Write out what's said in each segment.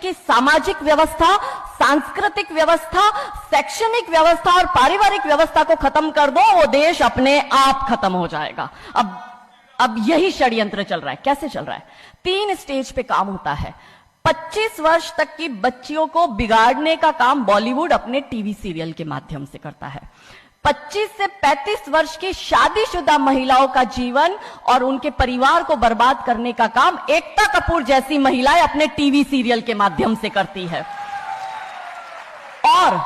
की सामाजिक व्यवस्था, सांस्कृतिक व्यवस्था, शैक्षणिक व्यवस्था और पारिवारिक व्यवस्था को खत्म कर दो, वो देश अपने आप खत्म हो जाएगा। अब यही षड्यंत्र चल रहा है। कैसे चल रहा है? 3 स्टेज पे काम होता है। 25 वर्ष तक की बच्चियों को बिगाड़ने का काम बॉलीवुड अपने टीवी सीरियल के माध्यम से करता है। 25 से 35 वर्ष की शादीशुदा महिलाओं का जीवन और उनके परिवार को बर्बाद करने का काम एकता कपूर जैसी महिलाएं अपने टीवी सीरियल के माध्यम से करती है। और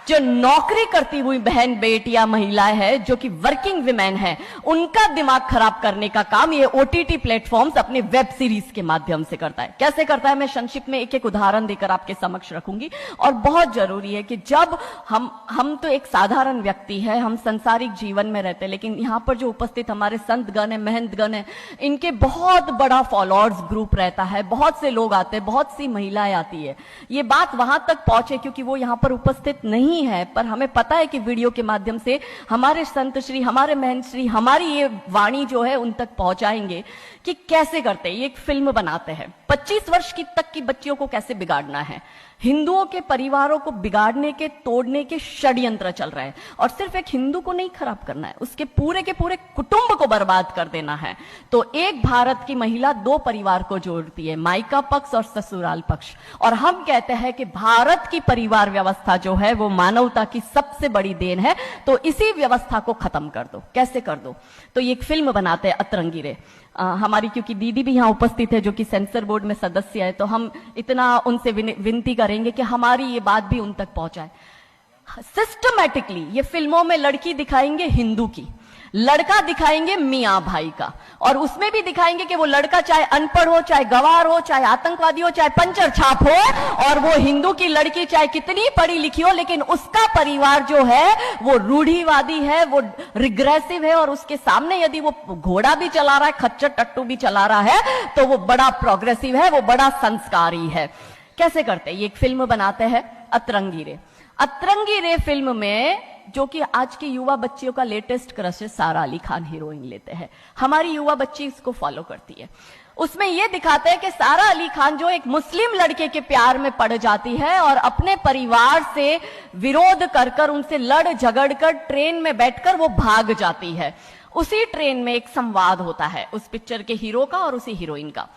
जो नौकरी करती हुई बहन बेटियां महिलाएं हैं, जो कि वर्किंग विमेन हैं, उनका दिमाग खराब करने का काम ये ओटीटी प्लेटफॉर्म्स अपने वेब सीरीज के माध्यम से करता है। कैसे करता है मैं संक्षिप्त में एक एक उदाहरण देकर आपके समक्ष रखूंगी। और बहुत जरूरी है कि जब हम तो एक साधारण व्यक्ति है, हम संसारिक जीवन में रहते हैं, लेकिन यहां पर जो उपस्थित हमारे संतगण है, महंतगण है, इनके बहुत बड़ा फॉलोअर्स ग्रुप रहता है, बहुत से लोग आते हैं, बहुत सी महिलाएं आती है। ये बात वहां तक पहुंचे क्योंकि वो यहां पर उपस्थित नहीं है, पर हमें पता है कि वीडियो के माध्यम से हमारे संत श्री, हमारे महंत श्री हमारी ये वाणी जो है उन तक पहुंचाएंगे कि कैसे करते हैं। ये एक फिल्म बनाते हैं, 25 वर्ष की तक की बच्चियों को कैसे बिगाड़ना है। हिंदुओं के परिवारों को बिगाड़ने के, तोड़ने के षड्यंत्र चल रहे हैं। और सिर्फ एक हिंदू को नहीं खराब करना है, उसके पूरे के पूरे कुटुंब को बर्बाद कर देना है। तो एक भारत की महिला 2 परिवार को जोड़ती है, मायका पक्ष और ससुराल पक्ष। और हम कहते हैं कि भारत की परिवार व्यवस्था जो है वो मानवता की सबसे बड़ी देन है। तो इसी व्यवस्था को खत्म कर दो। कैसे कर दो? तो ये एक फिल्म बनाते हैं अतरंगी रे। हमारी क्योंकि दीदी भी यहां उपस्थित है जो कि सेंसर बोर्ड में सदस्य है, तो हम इतना उनसे विनती करेंगे कि हमारी ये बात भी उन तक पहुंचाए। सिस्टमैटिकली ये फिल्मों में लड़की दिखाएंगे हिंदू की, लड़का दिखाएंगे मियां भाई का, और उसमें भी दिखाएंगे कि वो लड़का चाहे अनपढ़ हो, चाहे गवार हो, चाहे आतंकवादी हो, चाहे पंचर छाप हो, और वो हिंदू की लड़की चाहे कितनी पढ़ी लिखी हो, लेकिन उसका परिवार जो है वो रूढ़िवादी है, वो रिग्रेसिव है, और उसके सामने यदि वो घोड़ा भी चला रहा है, खच्चर टट्टू भी चला रहा है, तो वो बड़ा प्रोग्रेसिव है, वो बड़ा संस्कारी है। कैसे करते हैं? ये एक फिल्म बनाते हैं अतरंगी रे। अतरंगी रे फिल्म में, जो कि आज की युवा बच्चियों का लेटेस्ट क्रश है, सारा अली खान हीरोइन लेते हैं। हमारी युवा बच्ची इसको फॉलो करती है। उसमें यह दिखाते हैं कि सारा अली खान जो एक मुस्लिम लड़के के प्यार में पड़ जाती है और अपने परिवार से विरोध कर कर, उनसे लड़ झगड़ कर ट्रेन में बैठकर वो भाग जाती है। उसी ट्रेन में एक संवाद होता है उस पिक्चर के हीरो का और उसी हीरोइन का।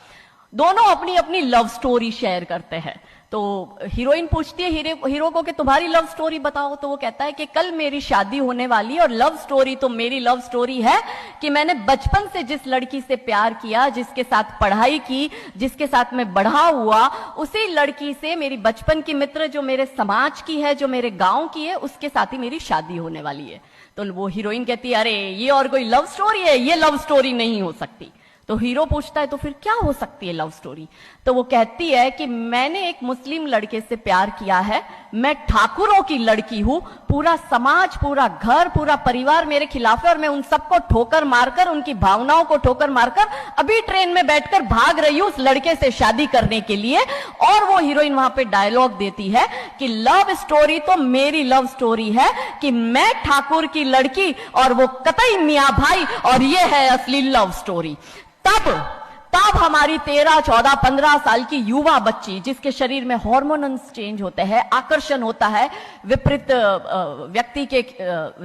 दोनों अपनी अपनी लव स्टोरी शेयर करते हैं। तो हीरोइन पूछती है हीरो को कि तुम्हारी लव स्टोरी बताओ। तो वो कहता है कि कल मेरी शादी होने वाली है और लव स्टोरी तो मेरी लव स्टोरी है कि मैंने बचपन से जिस लड़की से प्यार किया, जिसके साथ पढ़ाई की, जिसके साथ मैं बढ़ा हुआ, उसी लड़की से, मेरी बचपन की मित्र जो मेरे समाज की है, जो मेरे गांव की है, उसके साथ ही मेरी शादी होने वाली है। तो वो हीरोइन कहती है अरे ये और कोई लव स्टोरी है, ये लव स्टोरी नहीं हो सकती। तो हीरो पूछता है तो फिर क्या हो सकती है लव स्टोरी? तो वो कहती है कि मैंने एक मुस्लिम लड़के से प्यार किया है, मैं ठाकुरों की लड़की हूं, पूरा समाज, पूरा घर, पूरा परिवार मेरे खिलाफ है और मैं उन सबको ठोकर मारकर, उनकी भावनाओं को ठोकर मारकर अभी ट्रेन में बैठकर भाग रही हूं उस लड़के से शादी करने के लिए। और वो हीरोइन वहां पे डायलॉग देती है कि लव स्टोरी तो मेरी लव स्टोरी है कि मैं ठाकुर की लड़की और वो कतई मियां भाई, और ये है असली लव स्टोरी। तब हमारी 13, 14, 15 साल की युवा बच्ची, जिसके शरीर में हार्मोन्स चेंज होते हैं, आकर्षण होता है विपरीत व्यक्ति के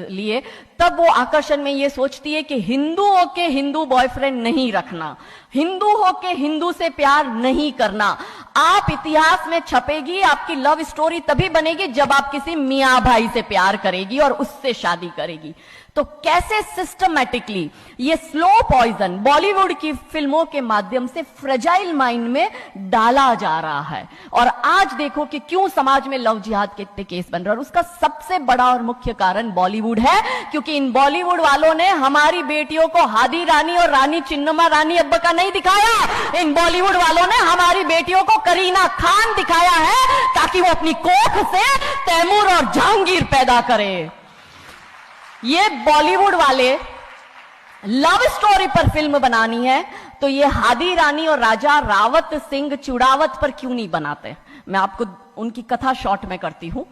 लिए, तब वो आकर्षण में ये सोचती है कि हिंदू होके हिंदू बॉयफ्रेंड नहीं रखना, हिंदू होके हिंदू से प्यार नहीं करना। आप इतिहास में छपेगी, आपकी लव स्टोरी तभी बनेगी जब आप किसी मियां भाई से प्यार करेगी और उससे शादी करेगी। तो कैसे सिस्टमैटिकली ये स्लो पॉइजन बॉलीवुड की फिल्मों के माध्यम से फ्रेजाइल माइंड में डाला जा रहा है। और आज देखो कि क्यों समाज में लव जिहाद के इतने केस बन रहे हैं, और उसका सबसे बड़ा और मुख्य कारण बॉलीवुड है, क्योंकि इन बॉलीवुड वालों ने हमारी बेटियों को हादी रानी और रानी चिन्नमा रानी अब्बा का नहीं दिखाया। इन बॉलीवुड वालों ने हमारी बेटियों को करीना खान दिखाया है ताकि वो अपनी कोख से तैमूर और जहांगीर पैदा करे। ये बॉलीवुड वाले लव स्टोरी पर फिल्म बनानी है तो ये हादी रानी और राजा रावत सिंह चुड़ावत पर क्यों नहीं बनाते? मैं आपको उनकी कथा शॉर्ट में करती हूं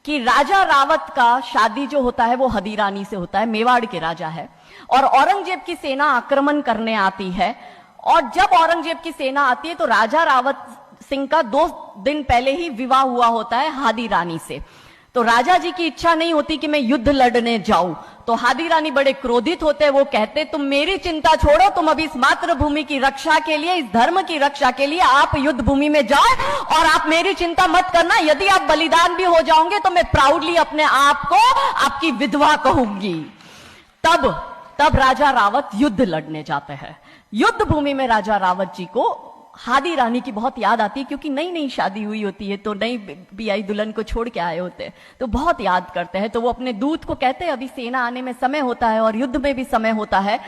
कि राजा रावत का शादी जो होता है वो हादी रानी से होता है, मेवाड़ के राजा है, और औरंगजेब की सेना आक्रमण करने आती है। और जब औरंगजेब की सेना आती है तो राजा रावत सिंह का 2 दिन पहले ही विवाह हुआ होता है हादी रानी से। तो राजा जी की इच्छा नहीं होती कि मैं युद्ध लड़ने जाऊं, तो हादी रानी बड़े क्रोधित होते, वो कहते तुम मेरी चिंता छोड़ो, तुम अभी इस मातृभूमि की रक्षा के लिए, इस धर्म की रक्षा के लिए आप युद्ध भूमि में जाओ और आप मेरी चिंता मत करना, यदि आप बलिदान भी हो जाओगे तो मैं प्राउडली अपने आप को आपकी विधवा कहूंगी। तब राजा रावत युद्ध लड़ने जाते हैं। युद्ध भूमि में राजा रावत जी को हादी रानी की बहुत याद आती है, क्योंकि नई नई शादी हुई होती है, तो नई बियाई दुल्हन को छोड़ के आए होते हैं, तो बहुत याद करते हैं। तो वो अपने दूत को कहते हैं अभी सेना आने में समय होता है और युद्ध में भी समय होता है,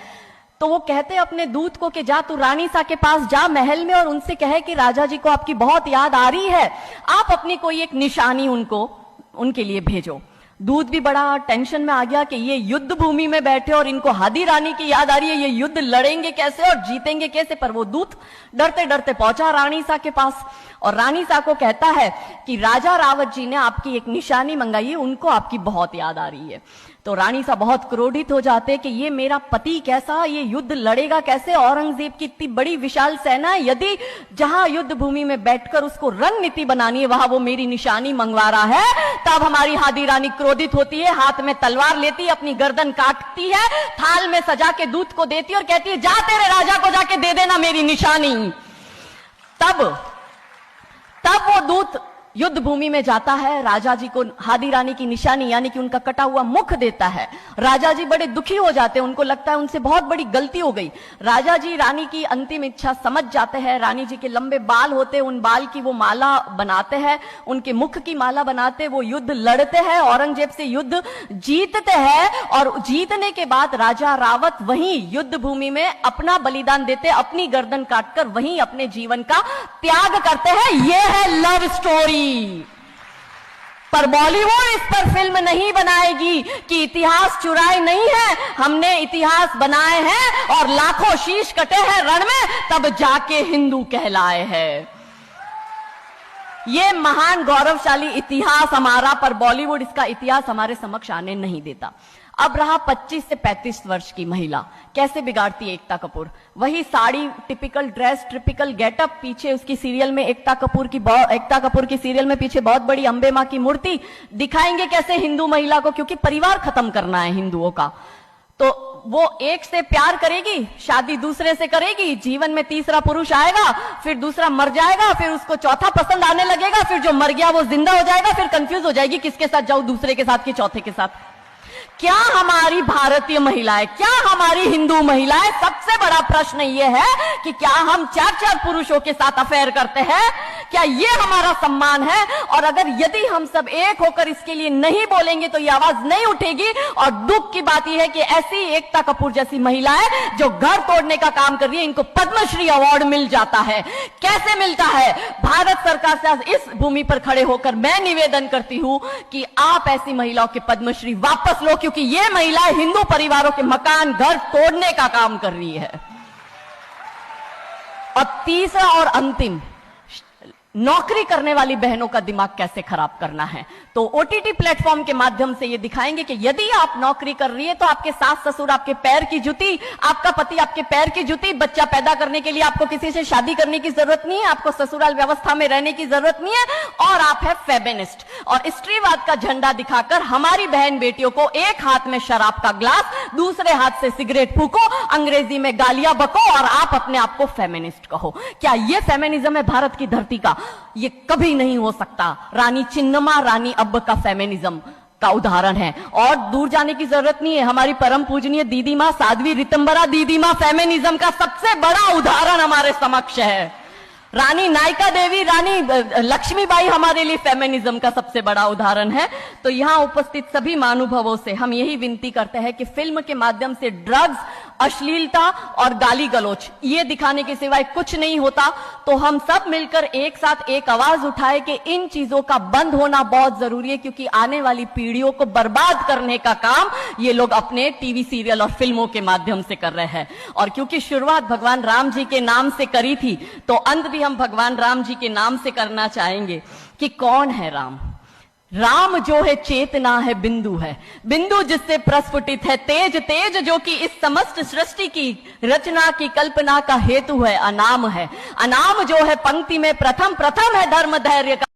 तो वो कहते हैं अपने दूत को कि जा तू रानी सा के पास जा महल में और उनसे कहे कि राजा जी को आपकी बहुत याद आ रही है, आप अपनी कोई एक निशानी उनके लिए भेजो। दूत भी बड़ा टेंशन में आ गया कि ये युद्ध भूमि में बैठे और इनको हादी रानी की याद आ रही है, ये युद्ध लड़ेंगे कैसे और जीतेंगे कैसे। पर वो दूत डरते डरते पहुंचा रानी सा के पास और रानी सा को कहता है कि राजा रावत जी ने आपकी एक निशानी मंगाई है, उनको आपकी बहुत याद आ रही है। तो रानी सा बहुत क्रोधित हो जाते कि ये मेरा पति कैसा, ये युद्ध लड़ेगा कैसे, औरंगजेब की इतनी बड़ी विशाल सेना है, यदि जहां युद्ध भूमि में बैठकर उसको रणनीति बनानी है वहां वो मेरी निशानी मंगवा रहा है। तब हमारी हादी रानी क्रोधित होती है, हाथ में तलवार लेती है, अपनी गर्दन काटती है, थाल में सजा के दूत को देती है और कहती है जा तेरे राजा को जाके दे देना मेरी निशानी। तब वो दूत युद्ध भूमि में जाता है, राजा जी को हादी रानी की निशानी यानी कि उनका कटा हुआ मुख देता है। राजा जी बड़े दुखी हो जाते हैं, उनको लगता है उनसे बहुत बड़ी गलती हो गई। राजा जी रानी की अंतिम इच्छा समझ जाते हैं, रानी जी के लंबे बाल होते हैं, उन बाल की वो माला बनाते हैं, उनके मुख की माला बनाते, वो युद्ध लड़ते हैं, औरंगजेब से युद्ध जीतते हैं और जीतने के बाद राजा रावत वहीं युद्ध भूमि में अपना बलिदान देते, अपनी गर्दन काटकर वहीं अपने जीवन का त्याग करते हैं। ये है लव स्टोरी। पर बॉलीवुड इस पर फिल्म नहीं बनाएगी कि इतिहास चुराए नहीं है, हमने इतिहास बनाए हैं और लाखों शीश कटे हैं रण में, तब जाके हिंदू कहलाए हैं। ये महान गौरवशाली इतिहास हमारा, पर बॉलीवुड इसका इतिहास हमारे समक्ष आने नहीं देता। अब रहा 25 से 35 वर्ष की महिला, कैसे बिगाड़ती है एकता कपूर। वही sari, typical dress, typical getup, पीछे उसकी सीरियल में एकता कपूर की सीरियल में पीछे बहुत बड़ी अंबे मां की मूर्ति। दिखाएंगे कैसे हिंदू महिला को, क्योंकि परिवार खत्म करना है हिंदुओं का। तो वो एक से प्यार करेगी, शादी दूसरे से करेगी, जीवन में तीसरा पुरुष आएगा, फिर दूसरा मर जाएगा, फिर उसको चौथा पसंद आने लगेगा, फिर जो मर गया वो जिंदा हो जाएगा, फिर कंफ्यूज हो जाएगी किसके साथ जाऊं, दूसरे के साथ कि चौथे के साथ। क्या हमारी भारतीय महिलाएं, क्या हमारी हिंदू महिलाएं, सबसे बड़ा प्रश्न यह है कि क्या हम 4-4 पुरुषों के साथ अफेयर करते हैं? क्या ये हमारा सम्मान है? और अगर यदि हम सब एक होकर इसके लिए नहीं बोलेंगे तो ये आवाज नहीं उठेगी। और दुख की बात यह है कि ऐसी एकता कपूर जैसी महिलाएं जो घर तोड़ने का काम कर रही है, इनको पद्मश्री अवार्ड मिल जाता है। कैसे मिलता है? भारत सरकार से इस भूमि पर खड़े होकर मैं निवेदन करती हूं कि आप ऐसी महिलाओं के पद्मश्री वापस लो, क्योंकि ये महिलाएं हिंदू परिवारों के मकान, घर तोड़ने का काम कर रही है। और तीसरा और अंतिम, नौकरी करने वाली बहनों का दिमाग कैसे खराब करना है। तो ओटीटी प्लेटफॉर्म के माध्यम से ये दिखाएंगे कि यदि आप नौकरी कर रही है तो आपके सास ससुर आपके पैर की जूती, आपका पति आपके पैर की जूती। बच्चा पैदा करने के लिए आपको किसी से शादी करने की जरूरत नहीं है, आपको ससुराल व्यवस्था में रहने की जरूरत नहीं है, और आप है फेमिनिस्ट। और स्त्रीवाद का झंडा दिखाकर हमारी बहन बेटियों को एक हाथ में शराब का ग्लास, दूसरे हाथ से सिगरेट फूको, अंग्रेजी में गालियां बको और आप अपने आप को फेमिनिस्ट कहो। क्या ये फेमिनिज्म है भारत की धरती का? ये कभी नहीं हो सकता। रानी चिन्नमा, रानी अब्ब का फेमिनिज्म का उदाहरण है, और दूर जाने की जरूरत नहीं है। हमारी परम पूजनीय दीदी मां साध्वी रितंबरा दीदी मां फेमिनिज्म का सबसे बड़ा उदाहरण हमारे समक्ष है। रानी नायका देवी, रानी लक्ष्मीबाई हमारे लिए फेमिनिज्म का सबसे बड़ा उदाहरण है। तो यहां उपस्थित सभी महानुभावों से हम यही विनती करते हैं कि फिल्म के माध्यम से ड्रग्स, अश्लीलता और गाली गलौच ये दिखाने के सिवाय कुछ नहीं होता। तो हम सब मिलकर एक साथ एक आवाज उठाए कि इन चीजों का बंद होना बहुत जरूरी है, क्योंकि आने वाली पीढ़ियों को बर्बाद करने का काम ये लोग अपने टीवी सीरियल और फिल्मों के माध्यम से कर रहे हैं। और क्योंकि शुरुआत भगवान राम जी के नाम से करी थी, तो अंत भी हम भगवान राम जी के नाम से करना चाहेंगे कि कौन है राम। राम जो है चेतना है, बिंदु है, बिंदु जिससे प्रस्फुटित है तेज, तेज जो कि इस समस्त सृष्टि की रचना की कल्पना का हेतु है, अनाम है, अनाम जो है पंक्ति में प्रथम, प्रथम है धर्म धैर्य का